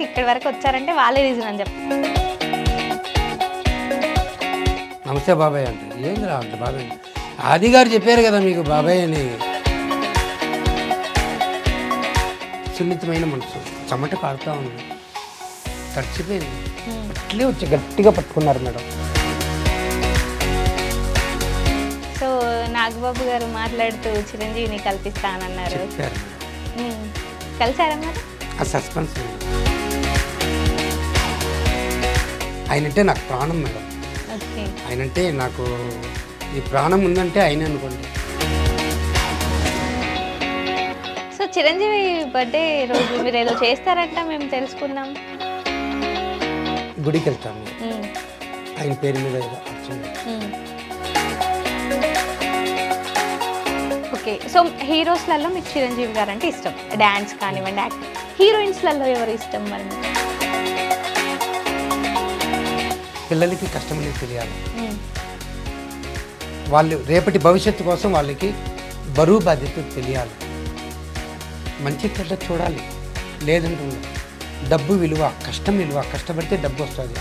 వరకు ఇక్కడి వరకు వచ్చారంటే వాళ్ళే రీజన్ అని చెప్పి. నమస్తే బాబాయ్ అంటే ఏంది రా అంటే బాబాయ్ ఆది గారు చెప్పారు కదా మీకు బాబాయ్ అని. సున్నితమైన మనసు చెమట కాడుతూ ఉంది, తడిచిపోయింది. అట్లే వచ్చి గట్టిగా పట్టుకున్నారు మేడం. సో నాగబాబు గారు మాట్లాడుతూ చిరంజీవిని కల్పిస్తానన్నారు. చెప్పారు కలిసారా మరి? ఆ సస్పెన్స్ ఆయనంటే నాకు ప్రాణం మేడం. ఓకే. ఆయనంటే నాకు ఈ ప్రాణం ఉందంటే ఆయన అనుకోండి. సో చిరంజీవి బర్త్డే రోజు మీరు ఏదో చేస్తారంట, మేము తెలుసుకుందాం. గుడికి వెళ్తాను ఆయన పేరు మీద ఏదో అర్చన. ఓకే. సో హీరోస్లలో మీకు చిరంజీవి గారు అంటే ఇష్టం, డ్యాన్స్ కానివ్వండి, యాక్టింగ్. హీరోయిన్స్లలో ఎవరు ఇష్టం మరి? పిల్లలకి కష్టం అనేది తెలియాలి, వాళ్ళు రేపటి భవిష్యత్తు కోసం వాళ్ళకి బరువు బాధ్యత తెలియాలి, మంచి చెడ్డ చూడాలి. లేదంటే డబ్బు విలువ, కష్టం విలువ, కష్టపడితే డబ్బు వస్తుంది.